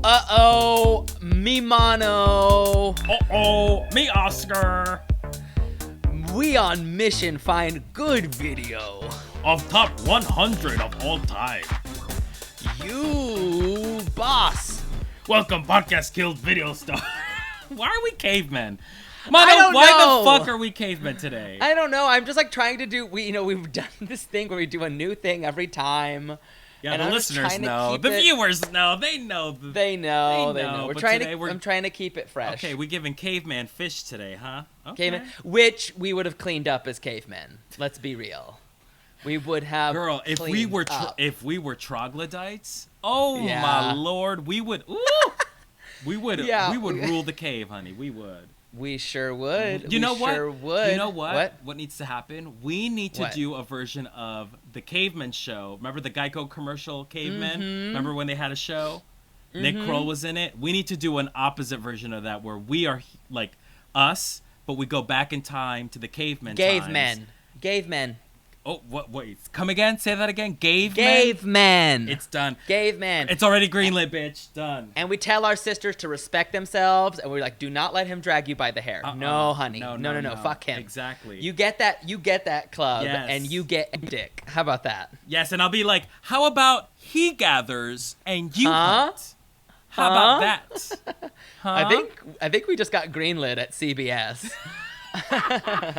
Uh-oh, me mono. Uh-oh, me Oscar. We on mission find good video. Of top 100 of all time. You boss. Welcome, podcast killed video star. Why are we cavemen? Mono, I don't why know. the fuck are we cavemen today? I don't know. I'm just like trying to do. We've done this thing where we do a new thing every time. Yeah, and the I'm just listeners trying to know. keep The it- viewers know. They know. They know. We're but trying today to. I'm trying to keep it fresh. Okay, we're giving caveman fish today, huh? Okay. Cavemen, which we would have cleaned up as cavemen. Let's be real. We would have. Girl, if we cleaned were up. troglodytes, oh Yeah. my lord, we would. Ooh, we would we- rule the cave, honey. We would. We sure would. You know we what? Sure would. You know what? What? What needs to happen? We need to What? do a version of the Caveman Show. Remember the Geico commercial, Cavemen? Remember when they had a show? Nick Kroll was in it. We need to do an opposite version of that where we are like us, but we go back in time to the cavemen times. Cavemen. Oh, what? Wait, come again? Say that again. Cavemen. It's done. Cavemen. It's already greenlit, bitch. Done. And we tell our sisters to respect themselves, and we're like, do not let him drag you by the hair. No, honey. No. Fuck him. Exactly. You get that club, Yes. and you get dick. How about that? Yes, and I'll be like, how about he gathers and you Huh? hunt? How about that? Huh? I think we just got greenlit at CBS.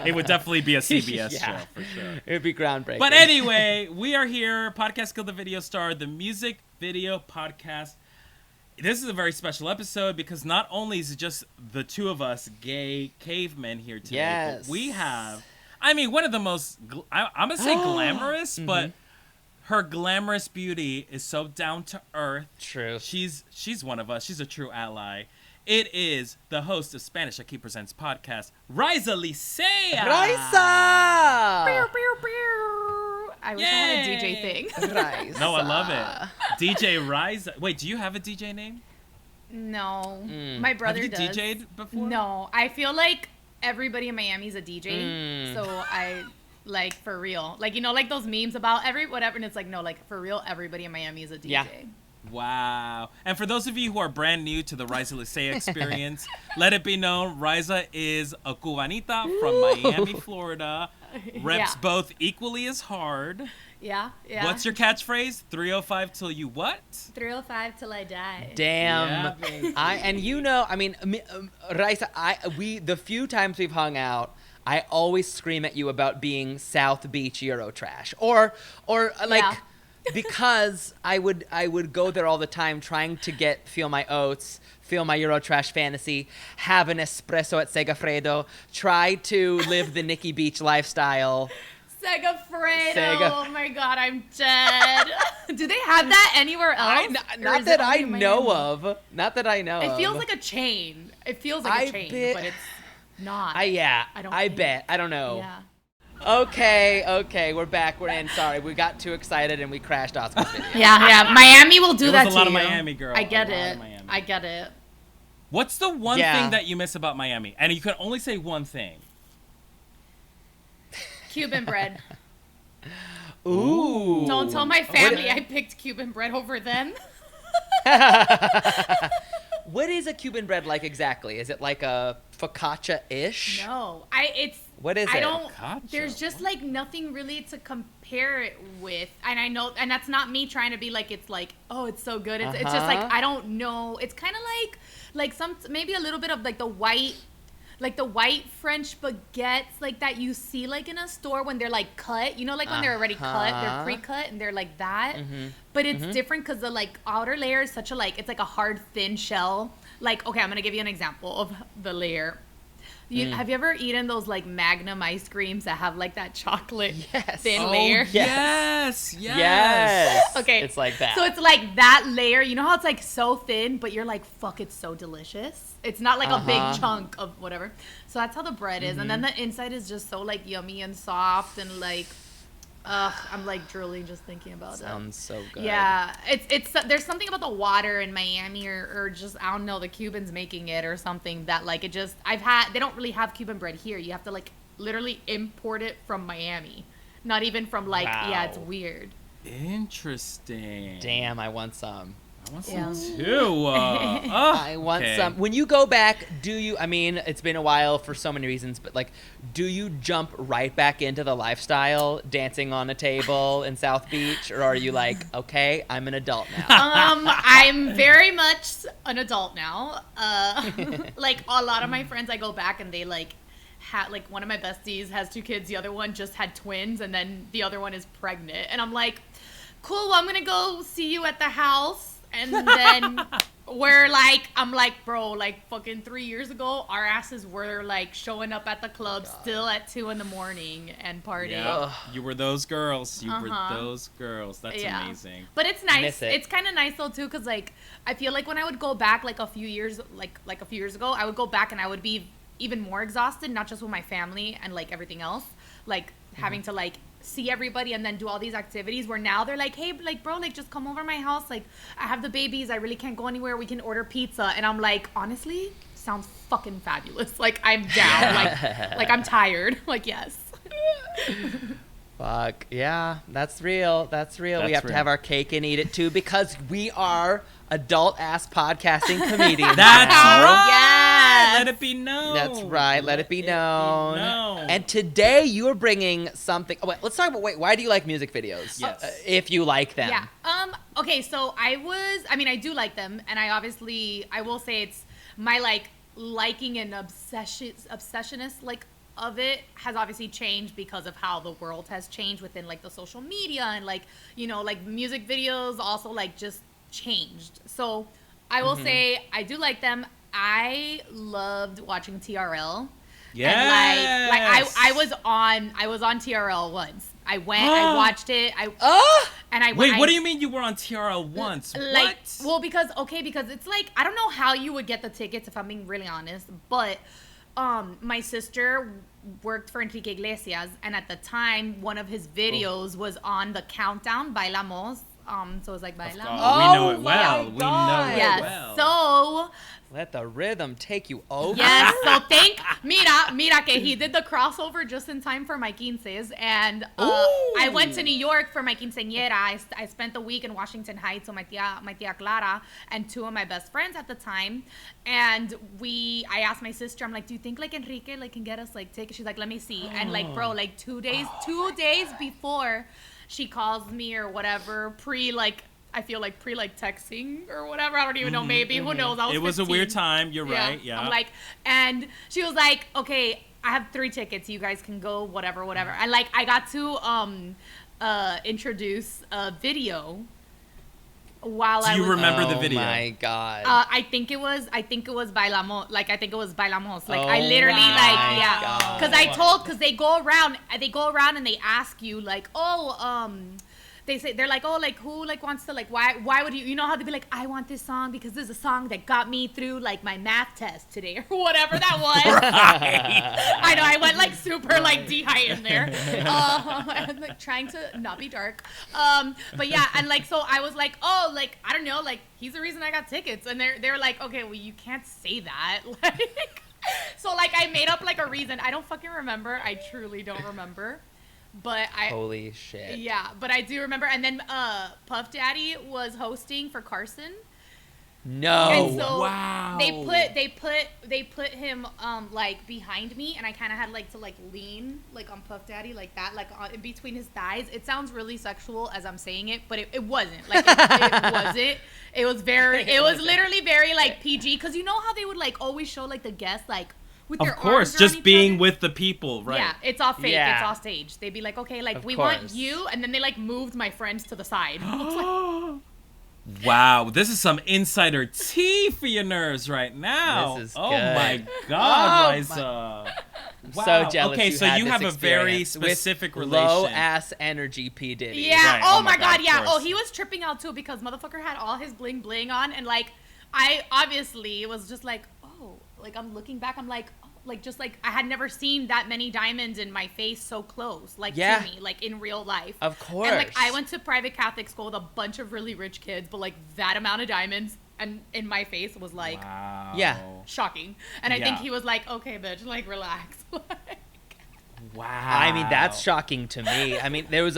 It would definitely be a CBS Yeah. show for sure. It'd be groundbreaking. But anyway, we are here, Podcast Kill the Video Star, the music video podcast. This is a very special episode because not only is it just the two of us gay cavemen here today, Yes. but we have, I mean, one of the most, I'm going to say glamorous, but her glamorous beauty is so down to earth. True. She's one of us. She's a true ally. It is the host of Spanish Aquí Presents podcast, Raiza Licea. Raiza! I wish I had a DJ thing. Raiza. No, I love it. DJ Raiza. Wait, do you have a DJ name? No, my brother Have you does. DJ'd before? No, I feel like everybody in Miami is a DJ. So I like for real, like like those memes about whatever, and it's like no, like for real, everybody in Miami is a DJ. Yeah. Wow. And for those of you who are brand new to the Raiza Licea experience, let it be known, Raiza is a Cubanita from Miami, Florida. Reps Yeah. both equally as hard. Yeah. What's your catchphrase? 305 till you what? 305 till I die. Damn. Yeah, baby. Raiza, the few times we've hung out, I always scream at you about being South Beach Eurotrash. Or like, Yeah. because I would go there all the time trying to feel my oats, feel my Eurotrash fantasy, have an espresso at Segafredo, try to live the Nikki Beach lifestyle. Segafredo. Oh my God, I'm dead. Do they have that anywhere else? Not that I know of. Not that I know of. It feels like a chain. It feels like a chain, but it's not. I think. bet. I don't know. Yeah. Okay, we're back. We're in. Sorry, we got too excited and we crashed Oscar's video. Yeah. Miami will do There that was to a lot of you. Miami, girl. I get A lot of it. Miami. I get it. What's the one Yeah. thing that you miss about Miami? And you can only say one thing. Cuban bread. Ooh. Don't tell my family I picked Cuban bread over them. What is a Cuban bread like exactly? Is it like a focaccia-ish? No, What is I it? don't. Focaccia? There's just like nothing really to compare it with, and I know, and that's not me trying to be like it's like it's so good. It's just like I don't know. It's kind of like some maybe a little bit of like the white French baguettes like that you see like in a store when they're like cut, like when they're already cut, they're pre-cut and they're like that. But it's different because the like outer layer is such a it's like a hard thin shell. Like, okay, I'm gonna give you an example of the layer. Have you ever eaten those like Magnum ice creams that have like that chocolate thin layer? Yes. Yes. Okay. It's like that. So it's like that layer. You know how it's like so thin, but you're like, fuck, it's so delicious. It's not like a big chunk of whatever. So that's how the bread is. And then the inside is just so like yummy and soft and like, I'm like drooling just thinking about it. Sounds so good. Yeah, it's there's something about the water in Miami or just I don't know, the Cubans making it or something that like it just they don't really have Cuban bread here. You have to like literally import it from Miami, not even from like Wow. yeah, it's weird. Interesting. Damn, I want some. I want Yeah. some too. I want some. When you go back, do you, I mean, it's been a while for so many reasons, but like, do you jump right back into the lifestyle, dancing on a table in South Beach? Or are you like, okay, I'm an adult now? I'm very much an adult now. Like a lot of my friends, I go back and they like like one of my besties has 2 kids. The other one just had twins, and then the other one is pregnant. And I'm like, cool, well, I'm going to go see you at the house. And then I'm like, bro, like fucking 3 years ago, our asses were like showing up at the club still at 2 a.m. and partying. Yeah. You were those girls. You were those girls. That's amazing. But it's nice. It's kind of nice though too, because like I feel like when I would go back like a few years ago, I would go back and I would be even more exhausted, not just with my family and like everything else, like having to like see everybody and then do all these activities, where now they're like, hey, like, bro, like, just come over my house, like, I have the babies, I really can't go anywhere, we can order pizza. And I'm like, honestly, sounds fucking fabulous. Like, I'm down. like I'm tired. Like, yes. Fuck yeah, that's real. We have to have our cake and eat it too, because we are adult ass podcasting comedians. That's now. right. Yes. Let it be known. That's right. Let it be known. And today you are bringing something. Oh, wait, let's talk about. Wait, why do you like music videos? Yes. If you like them. Yeah. Okay. So I do like them, and I will say it's my like liking and obsessionist like of it has obviously changed because of how the world has changed within like the social media, and like, you know, like music videos also like just changed. So I will say I do like them. I loved watching TRL. Yes. And like I was on TRL once. I went, I watched it. And I wait. What do you mean you were on TRL once? Like, what? well, because it's like, I don't know how you would get the tickets, if I'm being really honest, but my sister worked for Enrique Iglesias, and at the time, one of his videos was on the countdown, Bailamos. So it was like, Bailamos. We know it well. We know it Yes. well. So let the rhythm take you over. yes, so mira que he did the crossover just in time for my quinces, and I went to New York for my quinceañera. I spent the week in Washington Heights with my tia Clara and 2 of my best friends at the time, and I asked my sister, I'm like, do you think like Enrique like can get us like tickets? She's like, let me see. And like, bro, like 2 days before she calls me or whatever, pre texting or whatever. I don't even know. Maybe who knows? It was 15. a weird time. You're right. Yeah. I'm like, and she was like, okay, I have 3 tickets. You guys can go, whatever. And like, I got to introduce a video while Do I you was. remember the video? Oh my god. I think it was Bailamos. Like, I think it was Bailamos. Like, I Oh literally my yeah. God. Because they go around and they ask you like, they're like, oh, like who like wants to like why would you know how they'd be like, I want this song because this is a song that got me through like my math test today or whatever that was. I know, I went like super like D-high in there, and like trying to not be dark, but yeah, and like, so I was like, oh, like I don't know, like he's the reason I got tickets, and they're like, okay, well, you can't say that, like, so like I made up like a reason. I don't fucking remember. I truly don't remember. But holy shit. Yeah, but I do remember. And then Puff Daddy was hosting for Carson. No. And so wow. They put him like behind me, and I kind of had like to like lean like on Puff Daddy like that, like in between his thighs. It sounds really sexual as I'm saying it, but it wasn't. Like it wasn't. It was literally very like PG, because you know how they would like always show like the guests like with their Of course, arms around just each being other. with the people, right? Yeah, it's all fake. Yeah. It's all staged. They'd be like, okay, like, Of we course. want you, and then they like moved my friends to the side. It's like, Wow, this is some insider tea for your nerves right now. This is oh good. my God, Oh Raiza. Wow. So jealous. Okay, so had you this have a very experience with specific relation. Low ass energy P Diddy. yeah. Right, Oh, oh my my God. God, Yeah. of Oh, course. he was tripping out too, because motherfucker had all his bling bling on, and like, I obviously was just like, oh, like I'm looking back, I'm like, oh, like just like I had never seen that many diamonds in my face so close, like Yeah. to me, like in real life. Of course. And like I went to private Catholic school with a bunch of really rich kids, but like that amount of diamonds and in my face was like Wow. Yeah. shocking. And I think Yeah. he was like, okay, bitch, like relax. Wow. I mean, that's shocking to me. I mean, there was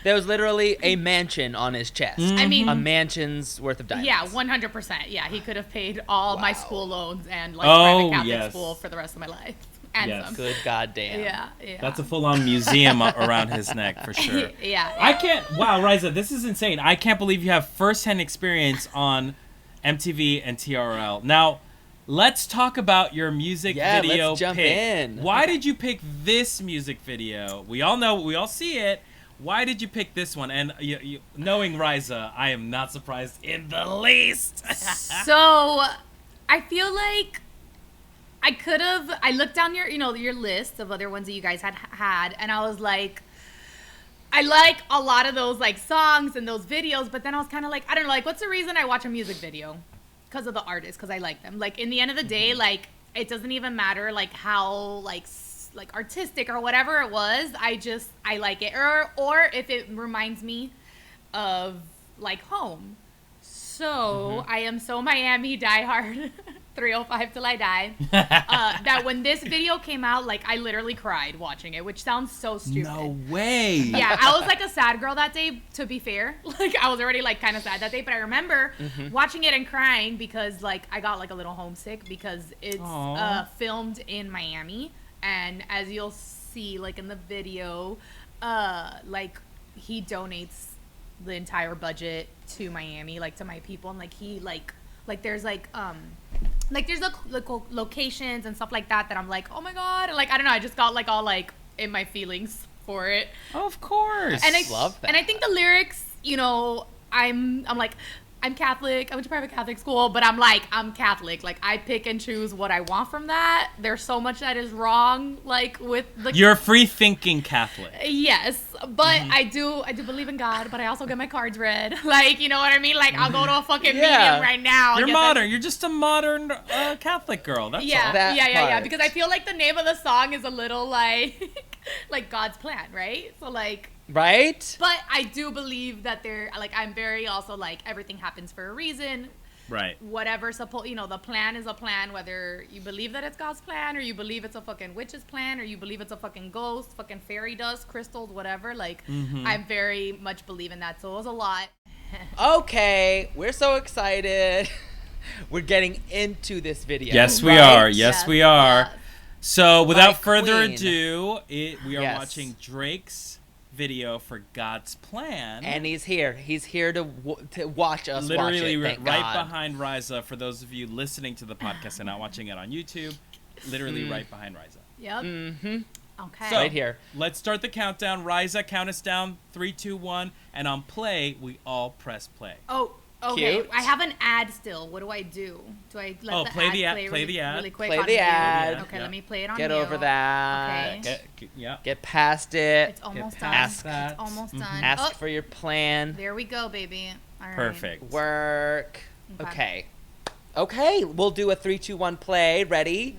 There was literally a mansion on his chest. I mean, A mansion's worth of diamonds. yeah, 100%. Yeah, he could have paid all my school loans and like Oh, private Catholic yes. school for the rest of my life. And Yes. some. Good goddamn. Yeah. That's a full-on museum around his neck for sure. Yeah. I can't. Wow, Raiza, this is insane. I can't believe you have first-hand experience on MTV and TRL. Now, let's talk about your music video let's jump pick. in. Why did you pick this music video? We all know, we all see it. Why did you pick this one? And knowing Raiza, I am not surprised in the least. So, I feel like I looked down your list of other ones that you guys had, and I was like, I like a lot of those like songs and those videos, but then I was kind of like, I don't know, like what's the reason I watch a music video? Because of the artist, because I like them. Like in the end of the day, like it doesn't even matter like how like artistic or whatever it was. I like it, or if it reminds me of like home. So I am so Miami diehard. 305 till I die. That when this video came out, like I literally cried watching it, which sounds so stupid. No way. Yeah, I was like a sad girl that day, to be fair. Like I was already like kind of sad that day, but I remember watching it and crying because like I got like a little homesick because it's filmed in Miami, and as you'll see like in the video, like he donates the entire budget to Miami, like to my people, and like he like there's like there's locations and stuff like that I'm like, oh my god, like I don't know, I just got like all like in my feelings for it. Of course. And I love that. And I think the lyrics, you know, I'm like, I'm Catholic. I went to private Catholic school, but I'm like, I'm Catholic. Like I pick and choose what I want from that. There's so much that is wrong, like with the. You're a free-thinking Catholic. Yes, but I do believe in God, but I also get my cards read. Like, you know what I mean? Like I'll go to a fucking meeting right now. You're modern. You're just a modern Catholic girl. That's all. Yeah. Because I feel like the name of the song is a little like, like God's plan, right? So like. Right? But I do believe that I'm very also like everything happens for a reason. Right. Whatever, the plan is a plan, whether you believe that it's God's plan or you believe it's a fucking witch's plan or you believe it's a fucking ghost, fucking fairy dust, crystals, whatever. Like, I very much believe in that. So it was a lot. Okay, we're so excited. We're getting into this video. Yes, we are. Yes, We are. yes. So without By further Queen. ado, we are watching Drake's video for God's Plan. And he's here. He's here to watch us Literally watch it. Thank right God. behind Raiza, for those of you listening to the podcast and not watching it on YouTube. Literally right behind Raiza. Yep. Mm-hmm. Okay. So, Right here. Let's start the countdown. Raiza, count us down. 3, 2, 1. And on play, we all press play. Oh, okay. Cute. I have an ad still. What do I do? Do I let the play ad the ad- play play really, the ad. really quick Play on the mute? ad. Okay, Yeah. let me play it on Get mute. over that. Okay. Get Get past it. It's almost Get done. past that. It's almost done. Ask Oh, for your plan. there we go, baby. All right. Perfect. Work. Okay. Okay, we'll do a 3, 2, 1 play. Ready?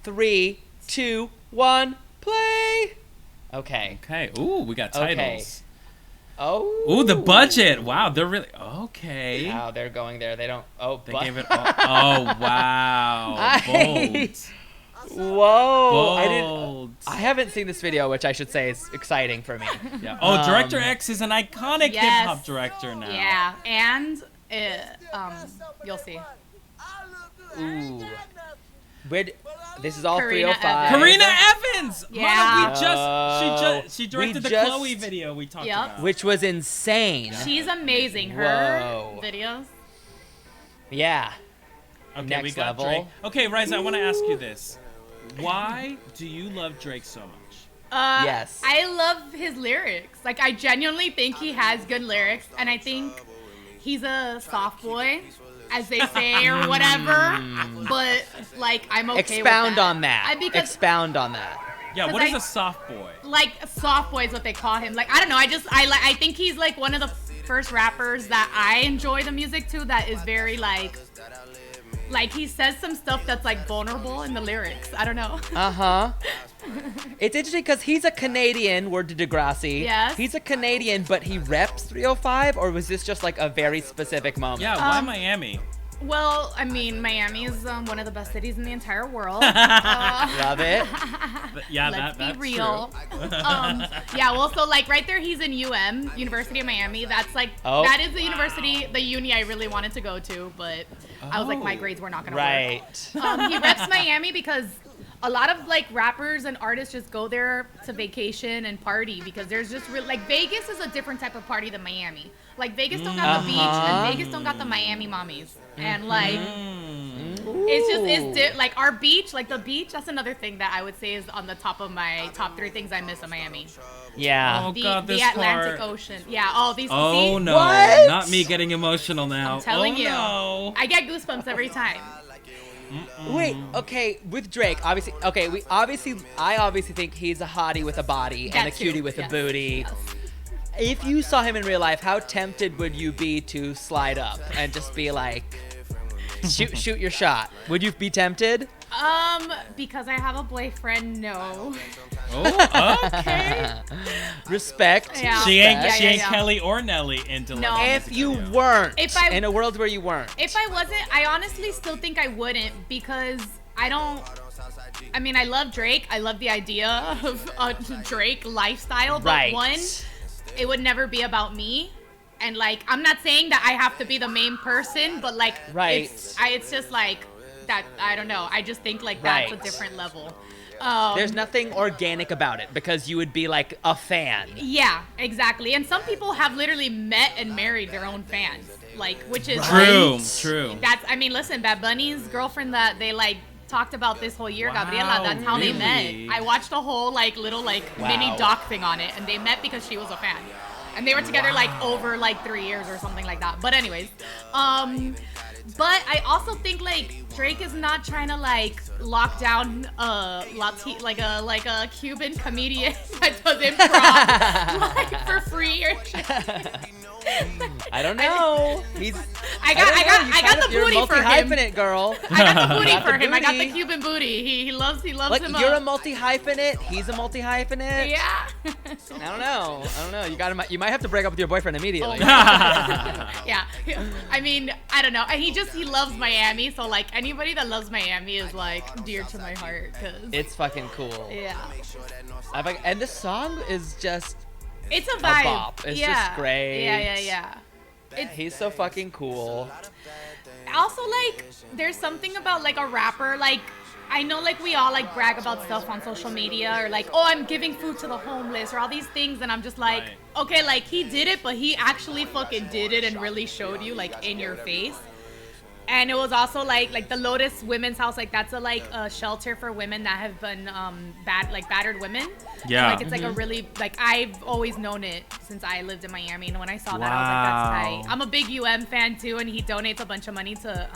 3, 2, 1 play. Okay. Okay. Ooh, we got titles. Oh. Ooh, the budget. Wow, they're really okay. Wow, they're going there. They don't. Oh, They gave it. Oh, wow. Bold. Whoa. Bold. I haven't seen this video, which I should say is exciting for me. Yeah. Oh, Director X is an iconic Yes. hip hop director now. Yeah, and you'll see. Ooh. This is all Karina 305. Karina Evans. Yeah. Mano, she directed the just- Chloe video we talked Yep. about. Which was insane. She's amazing. Her Whoa. videos. Yeah. Okay, Next we got level. Drake. Okay, Raiza, I want to ask you this. Why do you love Drake so much? Yes. I love his lyrics. Like, I genuinely think he has good lyrics, and I think he's a soft boy, as they say, or whatever. But like, I'm okay Expound with that. on that. Because Expound on that. Yeah, 'Cause what is I- a soft boy? like soft boy is what they call him. Like, I don't know. I think he's like one of the first rappers that I enjoy the music to. That is very like he says some stuff that's like vulnerable in the lyrics. I don't know. Uh-huh. It's interesting because he's a Canadian, word to Degrassi. Yes. He's a Canadian, but he reps 305, or was this just like a very specific moment? Yeah, why Miami? Well, I mean, Miami is one of the best cities in the entire world. Love it. Yeah, Let's that's be real. true. Yeah, well, so like right there, he's in University of Miami. That's like that is the university, the uni I really wanted to go to, but I was like, my grades were not gonna Right. work. He reps Miami because a lot of like rappers and artists just go there to vacation and party because there's just like Vegas is a different type of party than Miami. Like Vegas don't got the beach and Vegas don't got the Miami mommies. And like like our beach, like the beach, that's another thing that I would say is on the top of my top 3 things I miss in Miami. Yeah. Oh God, this the Atlantic part. Ocean. Yeah, all these Oh see? no, What? not me getting emotional now. I'm telling oh, you. No. I get goosebumps every time. Wait, okay, with Drake, obviously, okay, I obviously think he's a hottie with a body and That a cutie too, with yes, a booty. yes. If you saw him in real life, how tempted would you be to slide up and just be like, shoot your shot? Would you be tempted? Because I have a boyfriend, no. Oh, okay. Respect. Yeah. She ain't Yeah. Kelly or Nelly into No. Love If Music you Video. weren't, If I- in a world where you weren't. If I wasn't, I honestly still think I wouldn't because I mean, I love Drake. I love the idea of a Drake lifestyle, but Right. one, it would never be about me. And like, I'm not saying that I have to be the main person, but like, Right. it's just like that. I don't know. I just think like that's a Right. different level. There's nothing organic about it because you would be like a fan. Yeah, exactly. And some people have literally met and married their own fans, like, which is True, Right. true. I mean, listen, Bad Bunny's girlfriend that they like talked about this whole year, Wow, Gabriela, that's how they really? met. I watched a whole like little mini Wow. doc thing on it, and they met because she was a fan. And they were together like over like 3 years or something like that. But anyways, but I also think like Drake is not trying to like lock down like a Cuban comedian that does improv like for free or shit. I don't know. I got the You're booty for him. multi-hyphenate, girl. I got the booty Got the for him. I got the booty. Cuban booty. He loves Like, him you're a up. multi-hyphenate. He's a multi-hyphenate. Yeah. I don't know. You might have to break up with your boyfriend immediately. Yeah. I mean, I don't know. He loves Miami, so like anybody that loves Miami is like dear to my heart. Cause It's fucking cool. yeah, And this song is just it's a vibe. bop. It's just great. Yeah. he's so fucking cool. Also, like, there's something about like a rapper. Like, I know like we all like brag about stuff on social media or like, oh, I'm giving food to the homeless or all these things, and I'm just like, Right. okay, like he did it, but he actually fucking did it and really showed you like in your face. And it was also like the Lotus Women's House, like that's a shelter for women that have been battered women. Yeah. And, like it's like a really like I've always known it since I lived in Miami, and when I saw that I was like, that's Wow. tight. I'm a big fan too, and he donates a bunch of money to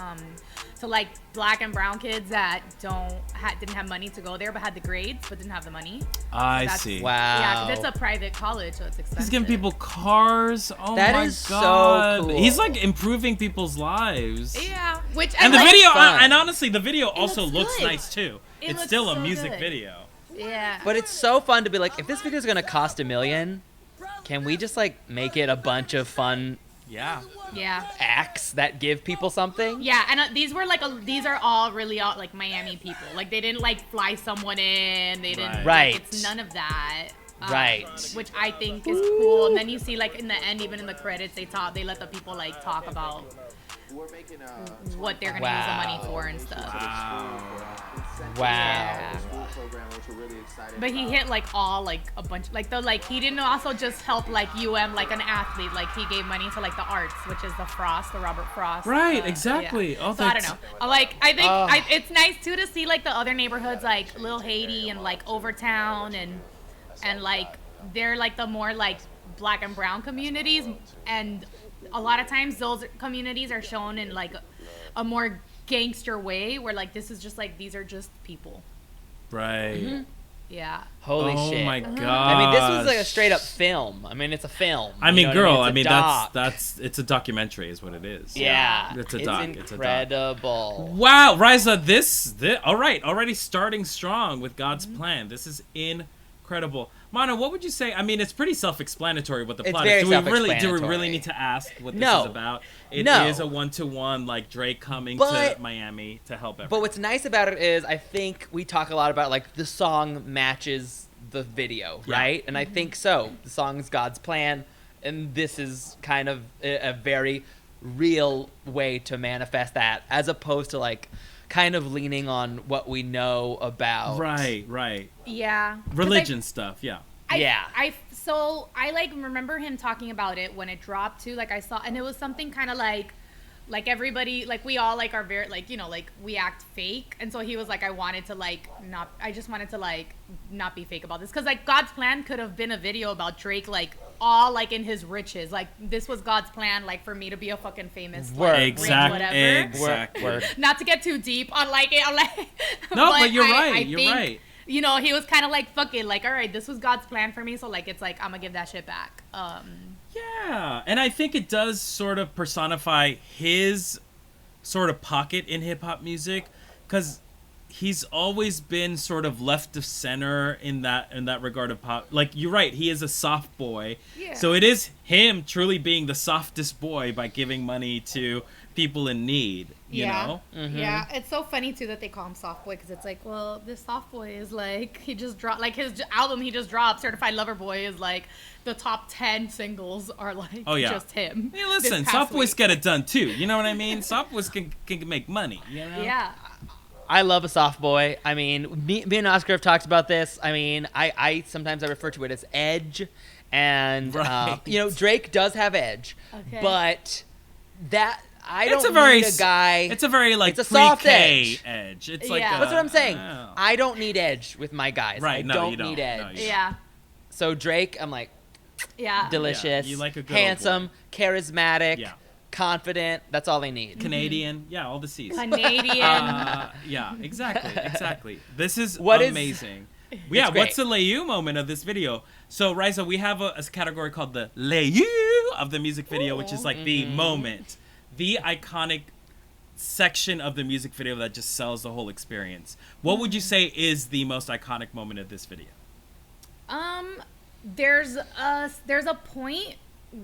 like black and brown kids that didn't have money to go there but had the grades but didn't have the money. I That's- see. Wow. Yeah, because it's a private college, so it's expensive. He's giving people cars. Oh That my is so god. cool. He's like improving people's lives. Yeah, which And the like, video, fun. and honestly, the video also looks looks good. nice too. It It's looks still a so music good. video. Yeah. But it's so fun to be like, if this video is gonna cost $1 million, can we just like make it a bunch of fun Yeah. Yeah. acts that give people something? Yeah, and these are all really all like Miami people. Like they didn't like fly someone in. They didn't. Right. Like, it's none of that. Right. Which I think is cool. And then you see like in the end, even in the credits, they let the people like talk about what they're gonna use the money for and stuff. Wow. Yeah. But he hit like all like a bunch he didn't also just help like like an athlete, like he gave money to like the arts, which is the Robert Frost. Right, exactly. Yeah. Oh, So I don't that's- know. I think it's nice too to see like the other neighborhoods like Little Haiti and like Overtown and like they're like the more like black and brown communities, and a lot of times those communities are shown in like a more gangster way where like this is just like these are just people. Right. Yeah. Holy oh shit. my god. I mean, this was like a straight up film. I mean, it's a film. I You mean, know what girl. It's I a mean, doc. it's a documentary, is what it is. Yeah. It's a doc. It's a doc. incredible. Wow, Raiza, this all right, already starting strong with God's plan. This is incredible. Mana, what would you say? I mean, it's pretty self-explanatory what the It's plot very is. Do we really self-explanatory. need to ask what this No. is about? It No. is a one-to-one, like Drake coming But- to Miami to help everyone. But what's nice about it is I think we talk a lot about like the song matches the video, Yeah. right? And I think so. The song is God's plan, and this is kind of a very real way to manifest that, as opposed to like kind of leaning on what we know about. Right. Yeah. 'Cause Religion stuff, yeah. Yeah. So I like remember him talking about it when it dropped too. Like I saw, and it was something kind of like everybody, like we all like are very like, you know, like we act fake. And so he was like, I just wanted to like not be fake about this. Cause like God's plan could have been a video about Drake, like all like in his riches. Like this was God's plan, like for me to be a fucking famous, Word. like, rich whatever. Exactly. Word. Not to get too deep on like it. No, but you're I right. You're think, right. You know, he was kind of like, fuck it, like, all right, this was God's plan for me, so like, it's like I'm gonna give that shit back. Yeah, and I think it does sort of personify his sort of pocket in hip hop music, because he's always been sort of left of center in that regard of pop. Like you're right, he is a soft boy, Yeah. so it is him truly being the softest boy by giving money to people in need. You know? Yeah, it's so funny too that they call him soft boy, because it's like, well, this soft boy is like, he just dropped, like his album he just dropped, Certified Lover Boy, is like the top 10 singles are like just him. Hey, listen, this past soft boys week. get it done too. You know what I mean? Soft boys can make money. You know? Yeah. I love a soft boy. I mean, me and Oscar have talked about this. I mean, I sometimes I refer to it as edge, and Right. you know, Drake does have edge, Okay. but that I It's don't a very need a guy. It's a very like It's a soft pre-K edge. edge. It's like Yeah. a, That's what I'm saying. oh. I don't need edge with my guys. Right, I no, don't you don't. need No, edge. you Yeah. So Drake, I'm like Yeah. delicious, you like a good old handsome, charismatic, Yeah. confident. That's all they need. Canadian, yeah, all the C's. Canadian. Yeah, exactly. This is What is- amazing. Yeah, It's great. what's the Leyu moment of this video? So, Raiza, we have a category called the Leyu of the music video, which is like the moment, the iconic section of the music video that just sells the whole experience. What would you say is the most iconic moment of this video? There's a point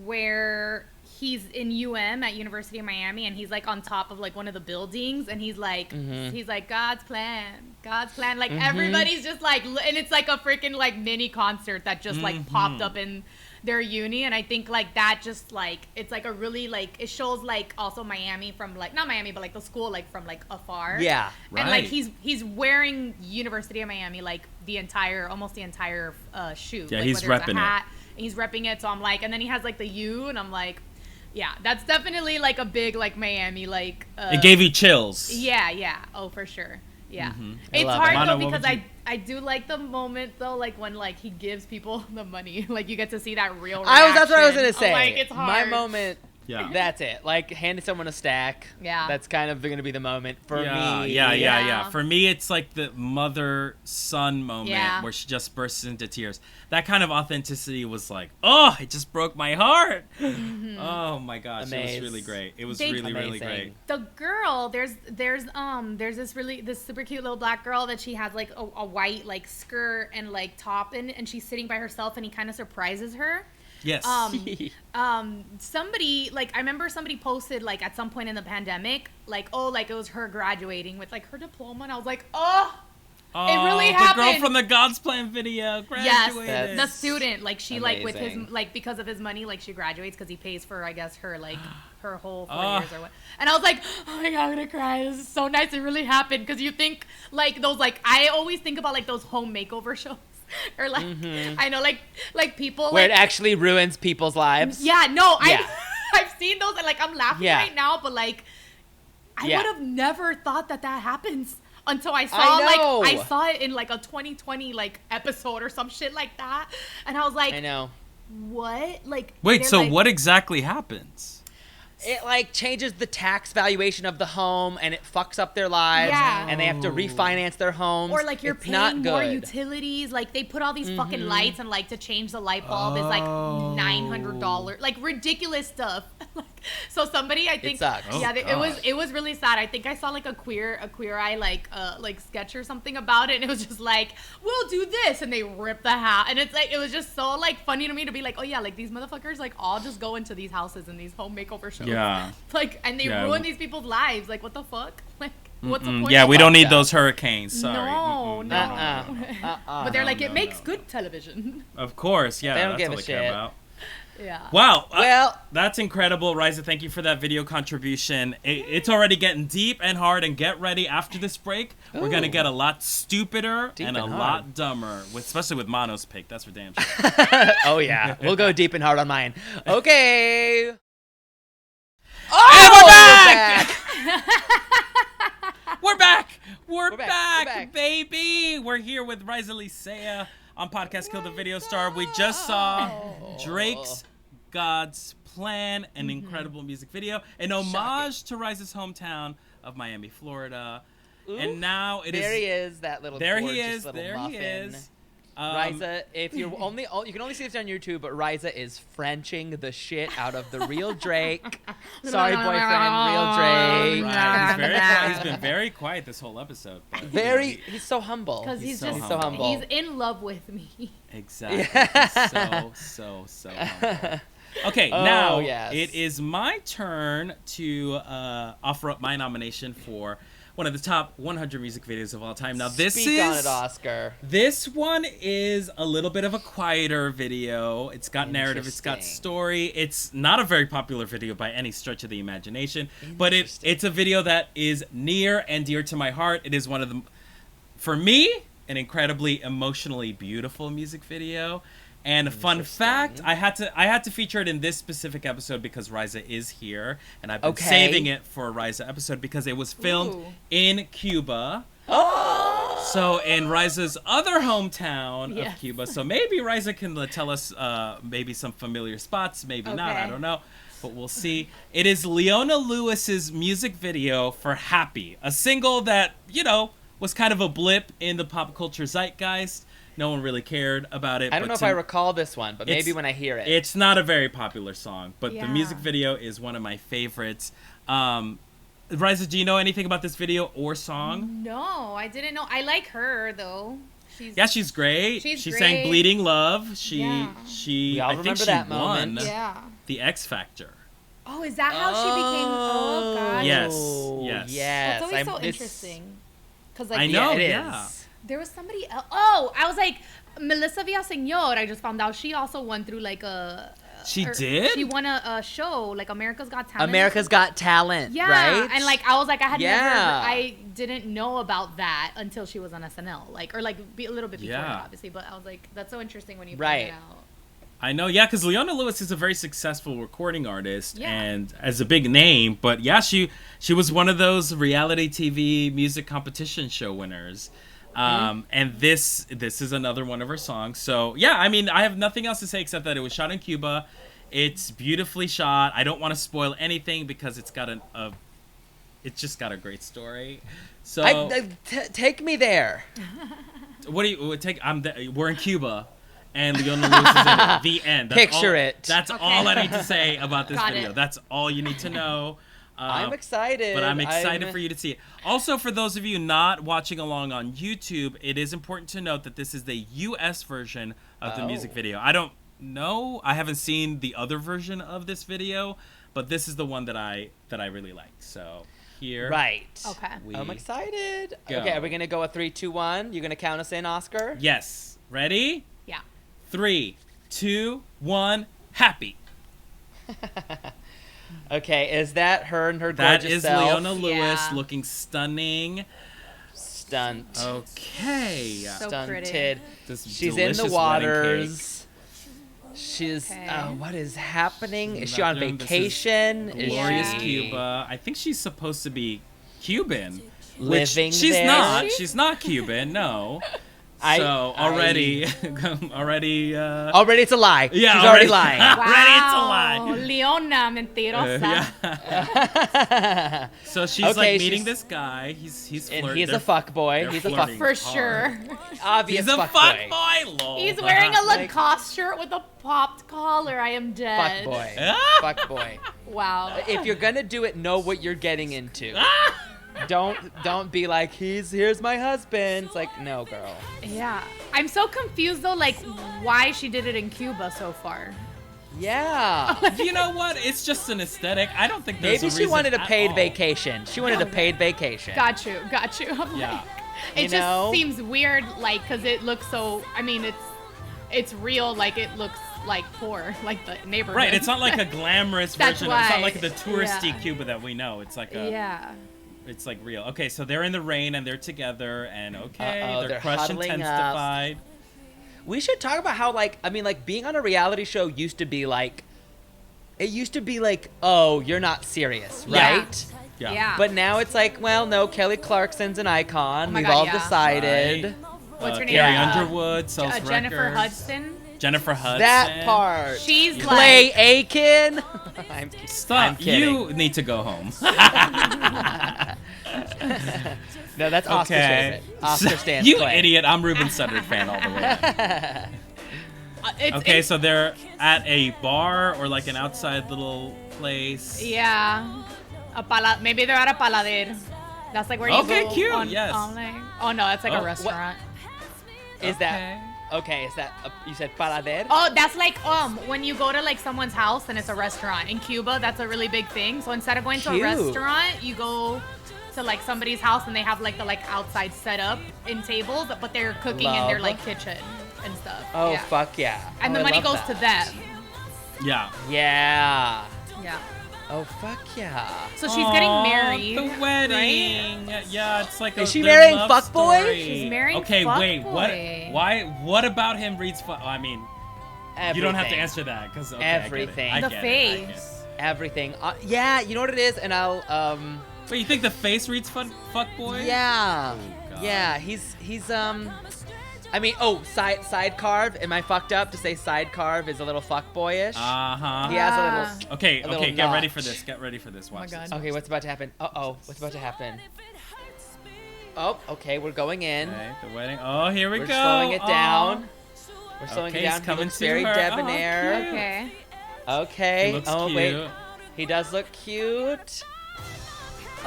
where he's in at University of Miami, and he's like on top of like one of the buildings, and he's like God's plan, like everybody's just like, and it's like a freaking like mini concert that just like popped up in their uni. And I think like that just like, it's like a really like, it shows like also Miami from like, not Miami but like the school like from like afar. Yeah. And like Right. he's wearing University of Miami like almost the entire shoe. Yeah, like, he's whether it's a repping it. hat, and he's repping it. So I'm like, and then he has like the U, and I'm like, yeah, that's definitely like a big like Miami like. It gave you chills. Yeah. Oh, for sure. Yeah. I It's love hard it. Mano, though what because would you- I do like the moment though, like when like he gives people the money, like you get to see that real. That's what I was gonna reaction. say. I'm like, it's hard. My moment. Yeah. That's it. Like handing someone a stack. Yeah. That's kind of gonna be the moment for yeah, me. Yeah. For me, it's like the mother-son moment Yeah. where she just bursts into tears. That kind of authenticity was like, oh, it just broke my heart. Oh my gosh, it was really great. It was They- really Amazing. great. The girl, there's this super cute little black girl that she has like a white like skirt and like top in, and she's sitting by herself, and he kind of surprises her. Yes. Somebody like, I remember somebody posted like at some point in the pandemic, like, oh, like it was her graduating with like her diploma, and I was like, oh, it really the happened. girl from the God's Plan video graduated. yes, the student, like she like with his Amazing. like because of his money, like she graduates because he pays for I guess her like her whole 4 Oh. years or what. And I was like, oh my god, I'm gonna cry. This is so nice. It really happened, because you think like those like, I always think about like those home makeover shows. Or like I know like people Where like, it actually ruins people's lives. yeah, no, Yeah. I've seen those, and like I'm laughing Yeah. right now, but like I Yeah. would have never thought that happens until I saw I know. like I saw it in like a 2020 like episode or some shit like that, and I was like, I know. what? Like Wait, they're so like- what exactly happens? it like changes the tax valuation of the home and it fucks up their lives and they have to refinance their homes. Or like you're it's paying more good. utilities. Like they put all these fucking lights and like to change the light bulb is like $900. Like ridiculous stuff. So somebody, I think, it was really sad. I think I saw like a queer eye like sketch or something about it, and it was just like, we'll do this, and they rip the house, and it's like it was just so like funny to me to be like, oh yeah, like these motherfuckers like all just go into these houses and these home makeover shows, like, and they ruin these people's lives. Like, what the fuck? Like, what's the point? Yeah, we don't need those hurricanes. Sorry. No. But they're like, it makes good television. Of course, yeah. They don't that's give all a they care shit. about. Yeah. Wow. Well, that's incredible, Raiza. Thank you for that video contribution. It's already getting deep and hard, and get ready after this break. We're gonna get a lot stupider and a lot dumber, especially with Mano's pick. That's for damn sure. Oh yeah, we'll go deep and hard on mine. Okay. And we're back! We're back! We're back, baby! We're here with Raiza Licea on Podcast Kill the Video Star. We just saw Drake's God's Plan, an incredible music video, an homage to Raiza's hometown of Miami, Florida. Ooh, and now it there he is, that little gorgeous little muffin. He is. Raiza, if you're you can only see this on YouTube, but Raiza is Frenching the shit out of the real Drake. Sorry, boyfriend, real Drake. Right. He's been very quiet this whole episode. But, he's so humble. Because he's so humble. He's in love with me. Exactly. He's so humble. Okay, now it is my turn to offer up my nomination for one of the top 100 music videos of all time. Now, Speak on it, Oscar. This one is a little bit of a quieter video. It's got narrative. It's got story. It's not a very popular video by any stretch of the imagination, but it's a video that is near and dear to my heart. It is one of the, for me, an incredibly emotionally beautiful music video. And a fun fact, I had to feature it in this specific episode because Raiza is here, and I've been saving it for a Raiza episode because it was filmed in Cuba. Oh! So in Raiza's other hometown of Cuba. So maybe Raiza can tell us maybe some familiar spots, maybe not, I don't know. But we'll see. It is Leona Lewis's music video for Happy, a single that, was kind of a blip in the pop culture zeitgeist. No one really cared about it. I don't know if I recall this one, but maybe when I hear it. It's not a very popular song, but the music video is one of my favorites. Raiza, do you know anything about this video or song? No, I didn't know. I like her, though. She's great. She sang Bleeding Love. I think she won the X Factor. Oh, is that how she became? Oh, God. Yes. That's always so interesting. I know, it is. There was somebody else. Oh, I was like, Melissa Villaseñor. I just found out she also won through like a. She did? She won a show, like America's Got Talent. America's Got Talent, right? And like I was like, I didn't know about that until she was on SNL, a little bit before that, obviously. But I was like, that's so interesting when you find it out. I know, because Leona Lewis is a very successful recording artist and as a big name. But she was one of those reality TV music competition show winners. And this is another one of her songs. So I have nothing else to say except that it was shot in Cuba. It's beautifully shot. I don't want to spoil anything because it's got it's just got a great story. So take me there. What do you take? We're in Cuba, and Leona Lewis is in it. The end. That's all I need to say about this video. That's all you need to know. I'm excited. But I'm excited for you to see it. Also, for those of you not watching along on YouTube, it is important to note that this is the U.S. version of the music video. I don't know. I haven't seen the other version of this video, but this is the one that I really like. So here. Right. Okay. I'm excited. Go. Okay, are we going to go a 3, 2, 1? You going to count us in, Oscar? Yes. Ready? Yeah. 3, 2, 1, happy. Okay, is that her and her gorgeous That is self? Leona Lewis looking stunning. Okay. So Stunted. This She's in the waters. She's Okay. what is happening? Is she on vacation? Glorious Cuba. I think she's supposed to be Cuban. Living she's there? not. She's not Cuban, no. Already it's a lie. Yeah, she's already lying. Wow. Already it's a lie. Leona, Leona, mentirosa. Yeah. So she's Okay, like meeting she's- this guy. He's And flirting. he's a fuck boy. they're He's a fuck flirting For hard. sure. obvious He's a fuck fuck boy. boy. Lol. He's wearing a Like- Lacoste shirt with a popped collar. I am Fuck dead. boy. Ah! Fuck boy. Wow. If you're gonna do it, know what you're getting into. Don't be like here's my husband. It's like, no, girl. Yeah. I'm so confused though, like why she did it in Cuba so far. Yeah. You know what? It's just an aesthetic. I don't think there's Maybe a she reason wanted a at paid all. vacation. She wanted a paid vacation. Got you. I'm Yeah. like, it You just know? seems weird, like, because it looks so. I mean, it's real. Like it looks like poor, like the neighborhood. Right. It's not like a glamorous That's version. It's not why. like the touristy Yeah. Cuba that we know. It's like a. Yeah. It's like real. Okay, so they're in the rain and they're together and okay, Uh-oh, they're they're crush huddling up. intensified. We should talk about how, like, I mean, like, being on a reality show used to be like, it used to be like, oh, you're not serious, Yeah. right? Yeah. But now it's like, well, no, Kelly Clarkson's an icon. Oh my We've God, all yeah. decided. Right. What's her name? Carrie Yeah. Underwood sells Jennifer records. Hudson. Jennifer Hudson. That part. She's Clay like. Aiken. I'm I'm Stop. kidding. You need to go home. No, that's Oscar's favorite. Oscar stands You Clay. idiot. I'm Ruben Sutter fan all the way. Okay, so they're at a bar or like an outside little place. Yeah. Maybe they're at a palader. That's like where you Okay, go cute, on, yes. like, oh no, it's like Oh, a what- restaurant. Is that okay? Is that you said palader? Oh, that's like when you go to like someone's house and it's a restaurant. In Cuba, that's a really big thing. So instead of going to a Cute. restaurant, you go to like somebody's house and they have like the outside setup in tables, but they're cooking in their Love. like kitchen and stuff. Oh yeah. fuck yeah! And Oh, the I money love goes to that. them. Yeah. Yeah. Yeah. Oh fuck yeah! So she's getting married. The wedding. Yeah, it's like Is she their marrying love fuckboy? story. She's marrying Okay, wait. What? fuckboy. Why? What about him reads? I mean, Everything. you don't have to answer that because Everything. I The get it, I get it. face. Everything. Yeah, you know what it is, and I'll But you think the face reads fuckboy? Yeah. God. Yeah, he's I mean, side carve. Am I fucked up to say side carve is a little fuckboyish? Uh-huh. He has a little. Okay, a little okay, get ready for notch. this. Get ready for this. Watch my this. God. Okay, what's about to happen? What's about to happen? Oh, okay, we're going in. Okay, the wedding. Oh, here we We're go. slowing it Oh. down. We're slowing Okay, it he's down. He coming looks to very her. Oh, debonair. cute. Okay. Okay. He looks oh cute. wait, he does look cute.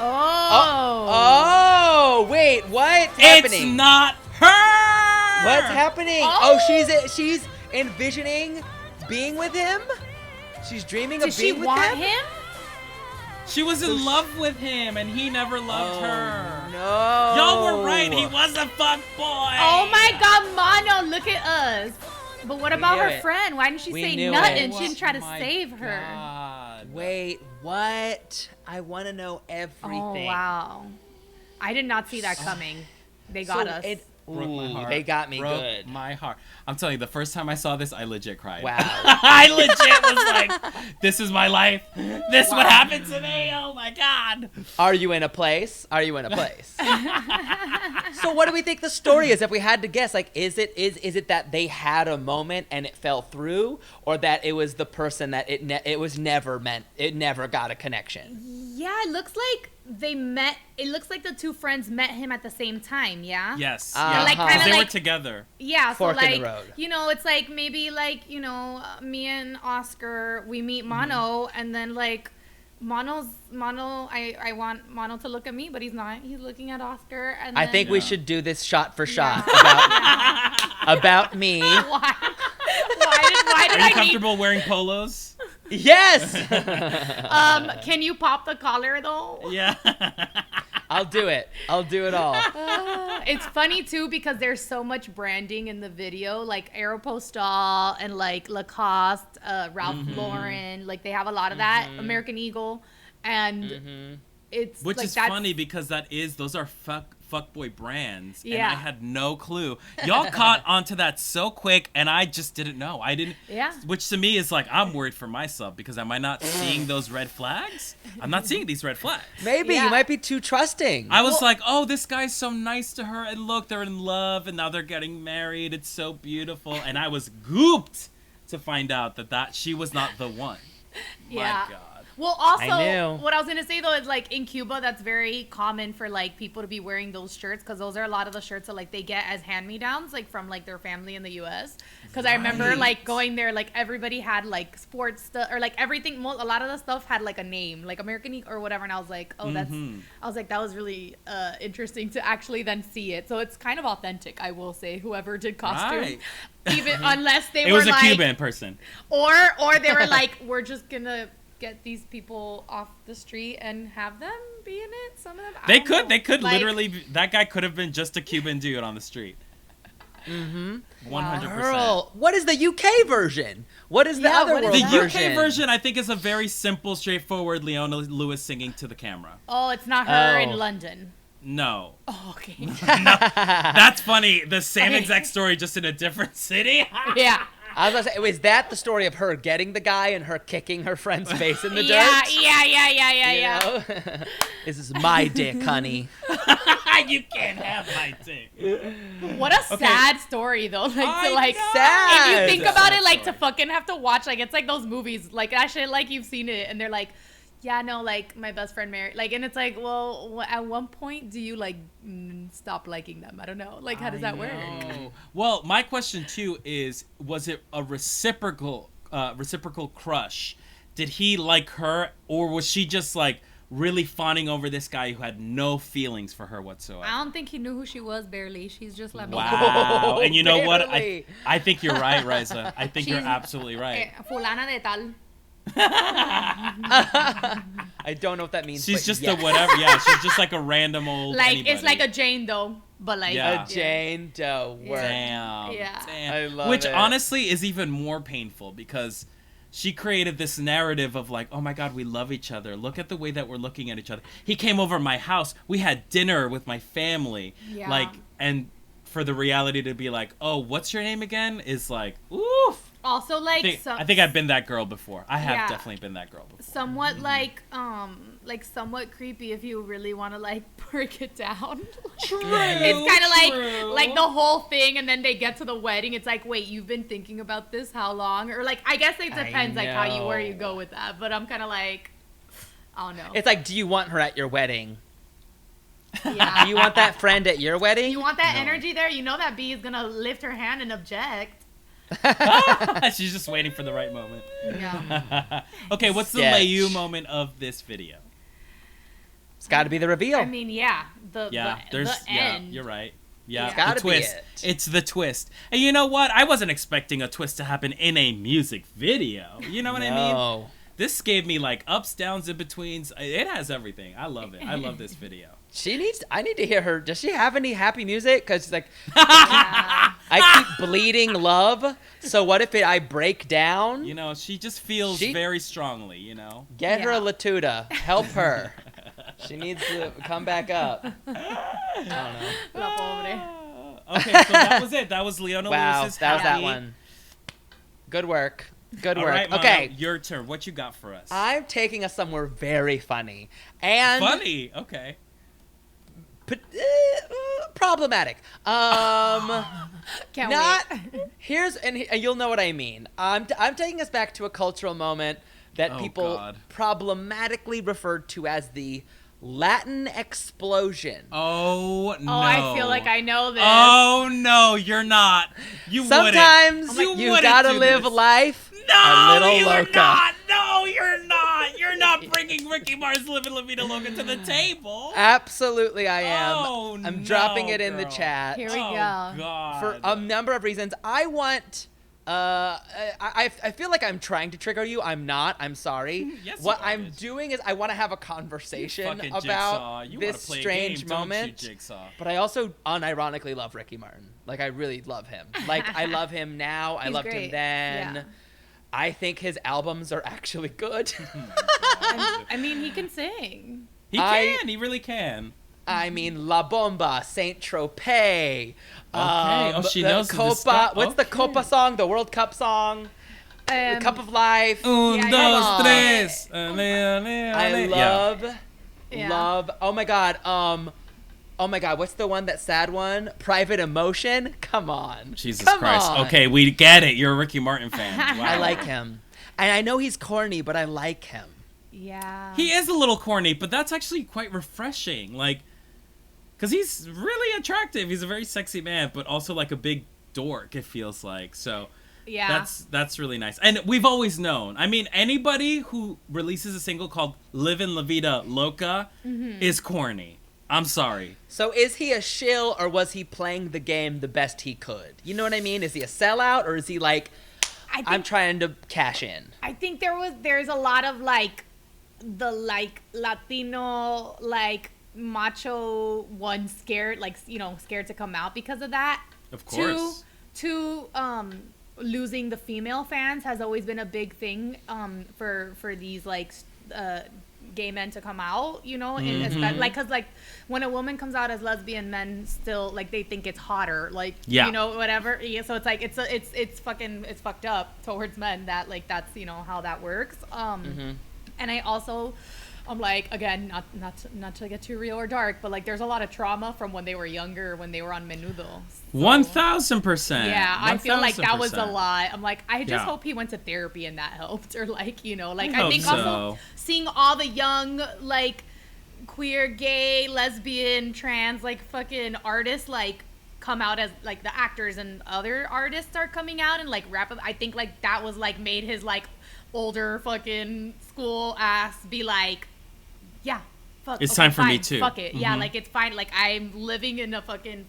Oh. Oh, wait, what's happening? It's not her. What's happening? Oh. She's envisioning being with him. She's dreaming Did of she being with want him. him? She was in love with him, and he never loved her. No. Y'all were right. He was a fuckboy. Oh my God, Mono, look at us. But what about knew her it. friend? Why didn't she We say knew nothing? it. She didn't try to My save her. God. Wait, what? I want to know everything. Oh wow. I did not see that coming. They got us. Broke my Ooh, heart. they got me Broke good. my heart. I'm telling you, the first time I saw this, I legit cried. Wow. I legit was like, this is my life. This is what happened to me. Oh my God. Are you in a place? Are you in a place? So what do we think the story is? If we had to guess, like, is it that they had a moment and it fell through, or that it was the person that it was never meant, it never got a connection? Yeah, it looks like they met. It looks like the two friends met him at the same time. Yeah. Yes. Uh-huh. Like, Because kinda they were like- together. Yeah, so Fork in the like, road. you know, it's like maybe like, you know, me and Oscar, we meet Mono, and then like Mono, I want Mono to look at me, but he's not. He's looking at Oscar, and I then, think we Yeah. should do this shot for shot Yeah. about me. Why did Are you I need? comfortable wearing polos? Yes. Can you pop the collar though? Yeah. I'll do it. I'll do it all. It's funny too because there's so much branding in the video, like Aeropostale and like Lacoste, Ralph Lauren. Like they have a lot of that. American Eagle, and it's Which like is that's, funny because those are fuckboy brands, and Yeah. I had no clue. Y'all caught onto that so quick, and I just didn't know. I didn't. Yeah. Which to me is like I'm worried for myself because am I not seeing those red flags? I'm not seeing these red flags. Maybe Yeah. you might be too trusting. I was like, oh, this guy's so nice to her, and look, they're in love, and now they're getting married. It's so beautiful, and I was gooped to find out that she was not the one. Yeah. My God. Well, also, I knew. what I was gonna say though is like in Cuba, that's very common for like people to be wearing those shirts because those are a lot of the shirts that like they get as hand-me-downs like from like their family in the U.S. Because I remember like going there, like everybody had like sports stuff or like everything. A lot of the stuff had like a name, like American or whatever, and I was like, oh, that's. I was like, that was really interesting to actually then see it. So it's kind of authentic, I will say. Whoever did costume, Right. even unless they It were was a like Cuban person. or they were like, we're just gonna get these people off the street and have them be in it. Some of them, They could like, literally. That guy could have been just a Cuban dude on the street. 100%. Girl, what is the UK version? What is the other what is world The version? UK version, I think, is a very simple, straightforward Leona Lewis singing to the camera. Oh, it's not her Oh. in London. No. Oh, okay. That's funny. The same Okay. exact story, just in a different city. Yeah. I was gonna say, is that the story of her getting the guy and her kicking her friend's face in the Yeah, dirt? yeah. You know? This is my dick, honey. You can't have my dick. What a sad story though. Like I to like know. Sad. if you think It's a about sad it, like story. to fucking have to watch, like it's like those movies, like actually like you've seen it and they're like, yeah, no, like my best friend married, like, and it's like, well, at one point do you like stop liking them? I don't know. Like, how does that work? Oh. Well, my question too is, was it a reciprocal crush? Did he like her, or was she just like really fawning over this guy who had no feelings for her whatsoever? I don't think he knew who she was. Barely. She's just like me. Wow. And you know what? Barely. I think you're right, Raiza. I think you're She's- absolutely right. Fulana de tal. I don't know what that means. She's but just yes. a whatever. Yeah, she's just like a random old. Like anybody. it's like a Jane though, but like Yeah. A Jane Doe word. Damn. Yeah. Damn. I love Which it. honestly is even more painful because she created this narrative of like, oh my God, we love each other. Look at the way that we're looking at each other. He came over my house. We had dinner with my family. Yeah. Like, and for the reality to be like, oh, what's your name again? Is like, oof. also like I think I've been that girl before. I have Yeah. definitely been that girl before. somewhat like somewhat creepy if you really want to like break it down. True. It's kind of true. like the whole thing, and then they get to the wedding. It's like, wait, you've been thinking about this how long? Or like, I guess it depends like how you where you know. go with that. But I'm kind of like, I don't know. It's like, do you want her at your wedding? Yeah. Do you want that friend at your wedding? You want that No. energy there? You know that B is gonna lift her hand and object. She's just waiting for the right moment. Yeah. Okay, what's the Sketch. Leyu moment of this video? It's got to be the reveal. I mean, yeah. Yeah, the yeah, end. you're right. Yeah, It's gotta the be twist. it. It's the twist. And you know what? I wasn't expecting a twist to happen in a music video. You know what I mean? No. This gave me like ups, downs, in betweens. It has everything. I love it. I love this video. I need to hear her. Does she have any happy music? Because like, Yeah. I keep bleeding love. So what if I break down? You know, she just feels She- very strongly, you know? Get her a Yeah. Latuda. Help her. She needs to come back up. I don't know. La pobre. Okay, so that was it. That was Leona Wow, Lewis's that was that Happy. one. Good work. Good All work. right, Mono, Okay, your turn. What you got for us? I'm taking us somewhere very funny and Funny. Okay. problematic. Can't Not wait. here's and you'll know what I mean. I'm taking us back to a cultural moment that Oh, people God. problematically referred to as the Latin explosion. Oh no. Oh, I feel like I know this. Oh no, you're not. You Sometimes wouldn't. you wouldn't gotta do live this. life No, a little you're loca. not. No, you're not. You're not bringing Ricky Martin's Livin La Vida Loca to the table. Absolutely, I am. Oh, I'm no, dropping it in the girl. chat Here we Oh, go. God. for a number of reasons. I want. I feel like I'm trying to trigger you. I'm not. I'm sorry. Yes, What you are, I'm bitch. doing is I want to have a conversation Fucking about Jigsaw. You wanna this play a strange game, don't you, moment. Jigsaw? But I also unironically love Ricky Martin. Like I really love him. Like I love him now. I He's loved him great. then. Yeah. I think his albums are actually good. I mean, he can sing. He can. He really can. I mean, La Bomba, Saint Tropez. Oh, she the knows the Copa. stuff. What's the Okay. Copa song? The World Cup song. The Cup of Life. Un, Yeah, dos, come on. tres. I Yeah. love. Oh my god. Oh my god. What's the one? That sad one? Private Emotion. Come on. Jesus Come Christ. on. Okay, we get it. You're a Ricky Martin fan. Wow. I like him. And I know he's corny, but I like him. Yeah. He is a little corny, but that's actually quite refreshing. Like, because he's really attractive. He's a very sexy man, but also like a big dork, it feels like. So Yeah. that's really nice. And we've always known. I mean, anybody who releases a single called Livin La Vida Loca is corny. I'm sorry. So is he a shill, or was he playing the game the best he could? You know what I mean? Is he a sellout, or is he like, I'm trying to cash in? I think there's a lot of like the like Latino like macho one scared, like, you know, scared to come out because of that. Of course. Two losing the female fans has always been a big thing for these like gay men to come out, you know, and like, cause like when a woman comes out as lesbian, men still like they think it's hotter, like, you know, whatever. Yeah, so it's like it's fucked up towards men that like that's, you know, how that works. And I also, I'm like, again, not to get too real or dark, but like there's a lot of trauma from when they were younger, when they were on Menudo. So, 1000%. yeah, I feel like that was a 1000%. lot. I'm like, I just hope he went to therapy and that helped, or like, you know, like I I think hope also so. seeing all the young like queer, gay, lesbian, trans, like fucking artists like come out as like the actors and other artists are coming out and like rap. I think like that was like made his like older fucking school ass be like, yeah, fuck, It's okay, time for me fine, too. fuck it. Yeah, like it's fine. Like I'm living in a fucking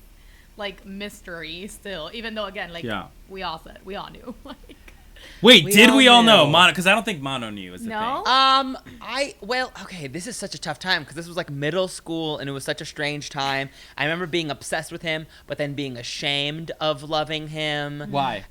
like mystery still, even though again, like we all knew. Like, Wait, We did all we all knew. know Mono? Because I don't think Mono knew is the No? thing. Okay, this is such a tough time because this was like middle school and it was such a strange time. I remember being obsessed with him, but then being ashamed of loving him. Why?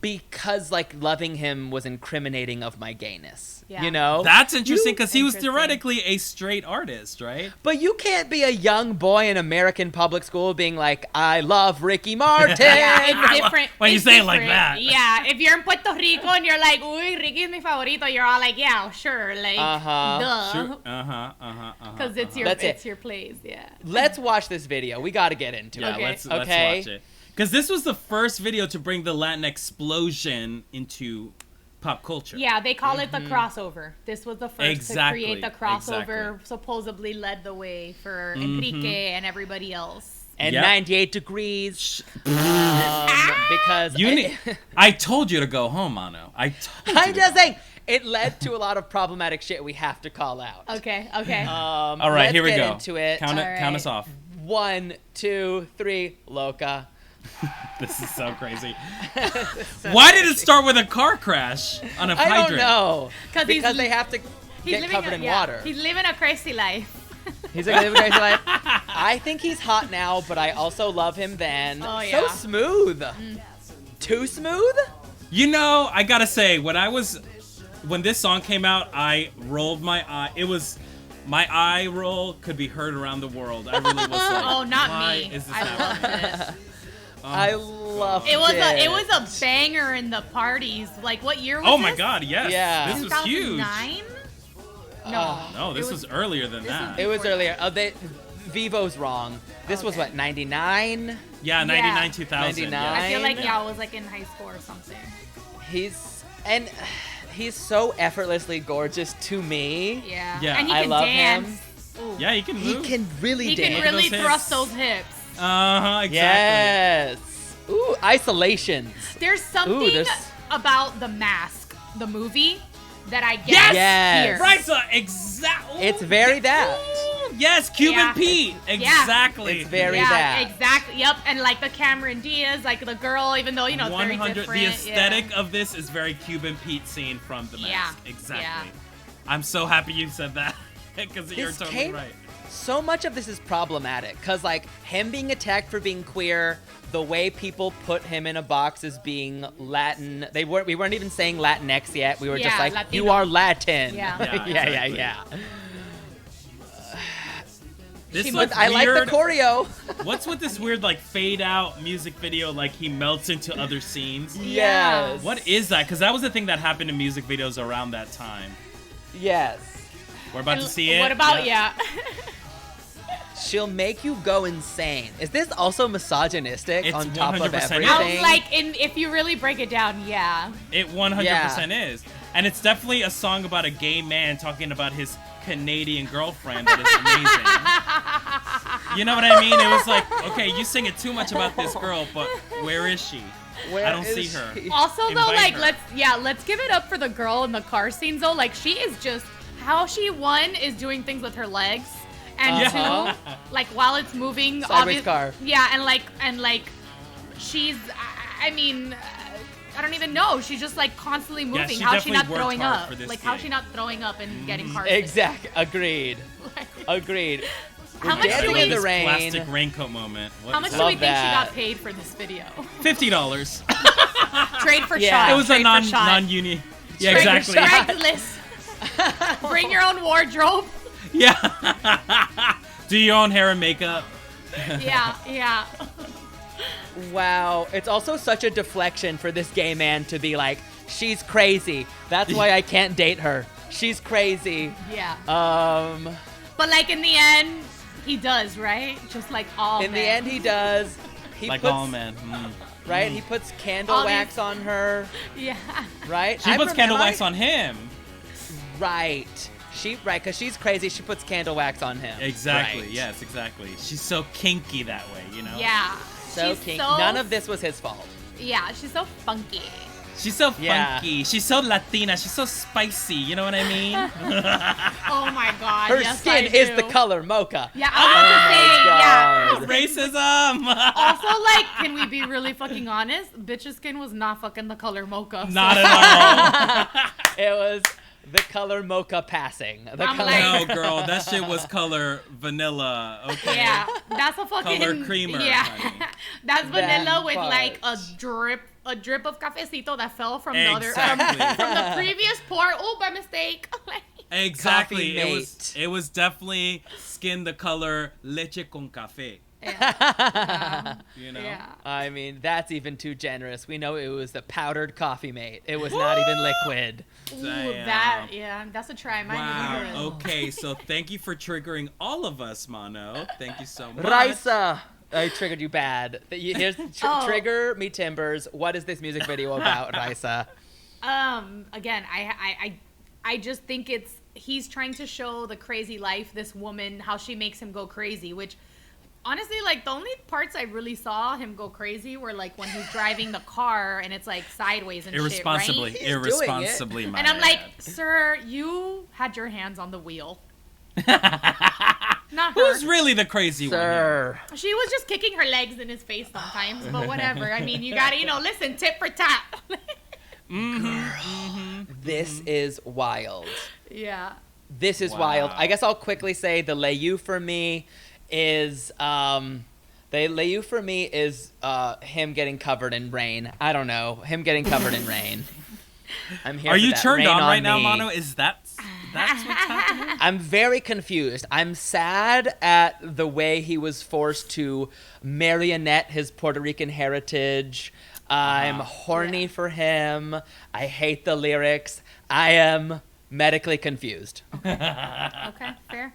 Because like loving him was incriminating of my gayness. Yeah. You know? That's interesting because he was Interesting. theoretically a straight artist, right? But you can't be a young boy in American public school being like, I love Ricky Martin. yeah, it's different. When you It's say it like different. that. Yeah, if you're in Puerto Rico and you're like, uy, Ricky es mi favorito, you're all like, yeah, sure, like, duh. Sure. Because it's your That's it. it's your place, yeah. Let's watch this video. We got to get into Yeah, it. Okay. let's Okay. watch it. Because this was the first video to bring the Latin explosion into pop culture. Yeah, they call it the crossover. This was the first Exactly, to create the crossover, exactly. supposedly led the way for Enrique and everybody else. And Yep. 98 degrees. Because I told you to go home, Mano. I told you. I'm just saying, it led to a lot of problematic shit we have to call out. Okay. All right, let's here we get go. into it. Count All us off. 1, 2, 3, Loca. This is so crazy. Why did it start with a car crash on a I hydrant? don't know. 'Cause he's- Because they have to He's get covered in water. He's living a crazy life. He's a living crazy life. I think he's hot now, but I also love him then. Oh, So yeah. smooth. Too smooth? You know, I gotta say, when this song came out, I rolled my eye. It was my eye roll could be heard around the world. I really was like, Oh, not why me. is this I happening? loved it. I loved it. It was a banger in the parties. Like, what year was Oh this? my God, yes. Yeah. This was huge. 2009? No. No, this was earlier than that. It was earlier. Vivo's wrong. This was what, 99? Yeah, 99, 2000. 99. Yeah. I feel like, Nine. yeah, I was like in high school or something. He's so effortlessly gorgeous to me. Yeah. Yeah. And he I can love dance. Ooh. Yeah, he can He move. can really He dance. can really those thrust hips. those hips. Exactly. Yes. Ooh, isolations. There's something there's- about The Mask, the movie, that I get Yes. here. Raiza, exactly. It's very that. Yes, Cuban Yeah. Pete. Exactly. It's very Yeah, that. exactly. Yep. And like the Cameron Diaz, like the girl, even though, you know, it's very 100. different. The aesthetic of this is very Cuban Pete scene from The Mask. Yeah. Exactly. Yeah. I'm so happy you said that because you're This totally came- right. So much of this is problematic because, like, him being attacked for being queer, the way people put him in a box as being Latin. We weren't even saying Latinx yet. We were just Yeah, like, Latino. you are Latin. Yeah. Yeah, yeah, exactly. yeah. This She like But I like weird. the choreo. What's with this weird like fade out music video? Like he melts into other scenes. Yeah. Yes. What is that? Because that was the thing that happened in music videos around that time. Yes. We're about to see it. What about, yeah. She'll make you go insane. Is this also misogynistic It's on top of 100% everything? is. I was like, if you really break it down, yeah. It 100% is. And it's definitely a song about a gay man talking about his Canadian girlfriend that is amazing. You know what I mean? It was like, okay, you sing it too much about this girl, but where is she? I don't see her. Also, though, Invite like, her. let's give it up for the girl in the car scenes, though. Like, she is just, how she, one, is doing things with her legs, and two, like, while it's moving, Sideways car. Yeah, and she's, I mean, I don't even know. She's just, like, constantly moving. she How's she not definitely worked throwing hard up? for this Like, how's gig. she not throwing up and getting car sick? Exact. Agreed. Like, Agreed. How much do dancing we- in the This rain. plastic raincoat moment. What how is much that? do we Love think she that. got paid for this video? $50. Trade for Yeah. shot. It was a Trade for shot. non-uni. Yeah, Trade for exactly. shot. Craigslist. Bring your own wardrobe. Yeah. Do your own hair and makeup. Yeah. Wow. It's also such a deflection for this gay man to be like, she's crazy. That's why I can't date her. She's crazy. Yeah. But But like in the end, he does, right? Just like all in the men. end, he does. He Like puts, all men. Right? He puts candle All wax these- on her. Yeah. Right? She puts candle wax on him. Right. Right, because she's crazy. She puts candle wax on him. Exactly. Right. Yes, exactly. She's so kinky that way, you know? Yeah. So She's kinky. so- None of this was his fault. Yeah, she's so funky. She's so Yeah. funky. She's so Latina. She's so spicy. You know what I mean? Oh my god. Her yes, skin I is do. the color mocha. Yeah, I was Oh about to say, yeah. God. Racism. Also, like, can we be really fucking honest? Bitch's skin was not fucking the color mocha. Not at all. It was the color mocha passing. The I'm color like- No, girl, that shit was color vanilla. Okay. Yeah, that's a fucking Color creamer, Yeah, honey. that's vanilla That with like part. a drip of cafecito that fell from the other Exactly. from the previous pour. Oh, by mistake. Exactly. Coffee It was definitely skin the color leche con café. Yeah. You know? Yeah. I mean, that's even too generous. We know it was the powdered coffee mate. It was not even liquid. Ooh, Damn. that's a try. Might Wow. be good. Okay, so thank you for triggering all of us, Mano. Thank you so much. Raiza, I triggered you bad. Here's Oh. Trigger Me Timbers. What is this music video about, Raiza? Again, I just think he's trying to show the crazy life, this woman, how she makes him go crazy, which honestly, like, the only parts I really saw him go crazy were like when he's driving the car and it's like sideways and Irresponsibly, shit, right? He's doing it. irresponsibly, my And I'm like, bad. sir, you had your hands on the wheel. Not her. Who's really the crazy one? Sir. She was just kicking her legs in his face sometimes, but whatever. I mean, you gotta, listen, tip for tap. This is wild. Yeah. This is Wow. wild. I guess I'll quickly say the Leyu for me is him getting covered in rain. I don't know. Him getting covered in rain. I'm here Are for you that. turned Rain on right now, me. Mano? Is that's what's happening? I'm very confused. I'm sad at the way he was forced to marionette his Puerto Rican heritage. I'm horny Yeah. for him. I hate the lyrics. I am medically confused. Okay, fair.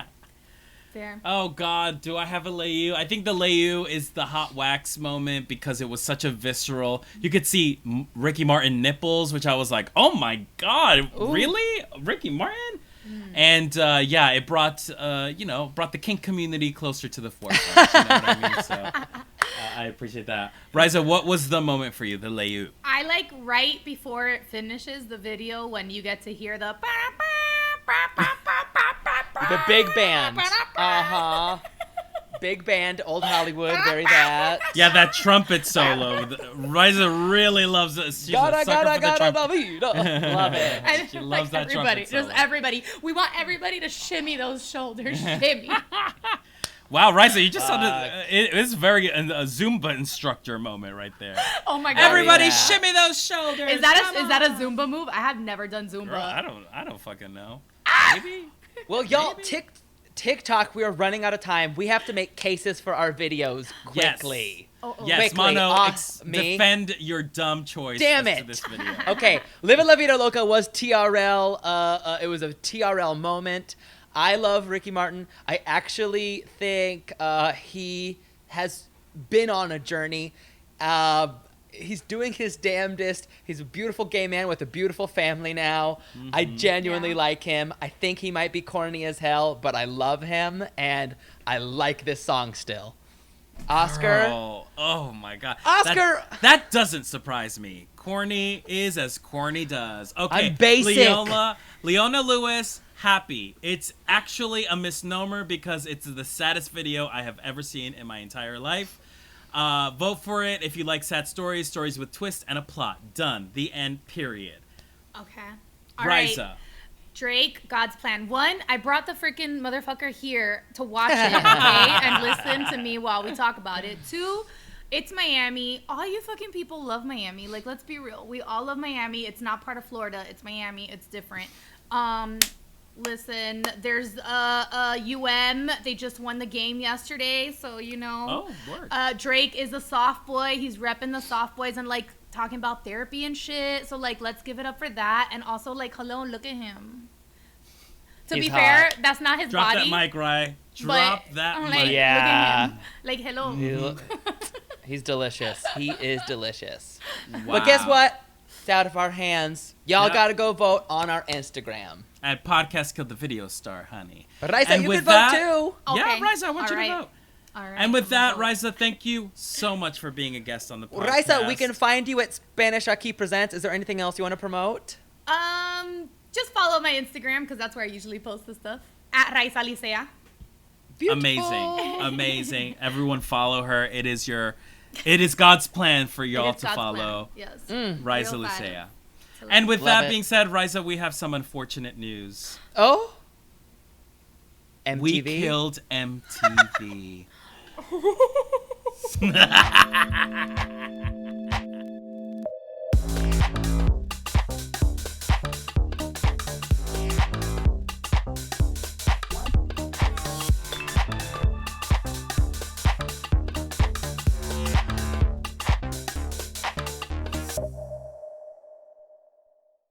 Oh God, do I have a Leyu? I think the Leyu is the hot wax moment because it was such a visceral. You could see Ricky Martin nipples, which I was like, oh my God, really, Ricky Martin? And yeah, it brought the kink community closer to the forefront. You know what I mean? So I appreciate that. Raiza, what was the moment for you, the Leyu? I like right before it finishes the video when you get to hear the The big band. Big band, old Hollywood, very that. Yeah, that trumpet solo. Raiza really loves it. She's a Gotta, sucker gotta, for the gotta, trumpet. love it. And She loves that everybody, trumpet just solo. everybody. We want everybody to shimmy those shoulders, shimmy. Wow, Raiza, you just sounded. It's very a Zumba instructor moment right there. Oh my god! Everybody, yeah. shimmy those shoulders. Is that come is that a on. Zumba move? I have never done Zumba. Girl, I don't fucking know. Maybe. Well, y'all, Maybe. TikTok, we are running out of time. We have to make cases for our videos Yes. quickly. Oh, oh. Yes, Quickly, Mano, me. defend your dumb choice. Damn as to it. this video. Okay, Livin La Vida Loca was TRL. It was a TRL moment. I love Ricky Martin. I actually think he has been on a journey. he's doing his damnedest. He's a beautiful gay man with a beautiful family now. I genuinely like him. I think he might be corny as hell, but I love him, and I like this song still. Oscar. Oh my God. Oscar. That doesn't surprise me. Corny is as corny does. Okay. I'm basic. Leona Lewis, Happy. It's actually a misnomer because it's the saddest video I have ever seen in my entire life. Vote for it if you like sad stories with twist and a plot. Done. The end, period. Okay. All right. Raiza. Drake, God's Plan. 1, I brought the freaking motherfucker here to watch it, okay? And listen to me while we talk about it. 2, it's Miami. All you fucking people love Miami. Like, let's be real. We all love Miami. It's not part of Florida. It's Miami. It's different. Listen, there's UM. They just won the game yesterday, so you know. Oh, word. Drake is a soft boy. He's repping the soft boys and like talking about therapy and shit. So like, let's give it up for that. And also like, hello, look at him. To He's be hot. fair, that's not his Drop body. that mic, Rye. but, Drop that like, mic. Yeah. Look at him. Like, hello. He's delicious. He is delicious. Wow. But guess what? It's out of our hands. Y'all Yep. gotta go vote on our Instagram. At Podcast Killed the Video Star, honey. Raiza, And you with can vote that- too. Yeah, Okay. Raiza, I want All you right. to vote. All right. And with I'm that, gonna vote. Raiza, thank you so much for being a guest on the podcast. Raiza, we can find you at Spanish Aki Presents. Is there anything else you want to promote? Just follow my Instagram because that's where I usually post the stuff. At Raiza Licea. Amazing. Amazing. Everyone follow her. It is God's plan for y'all It is to God's follow plan. Yes. Raiza Real Licea. bad. And with Love that it. being said, Raiza, we have some unfortunate news. Oh? MTV? We killed MTV.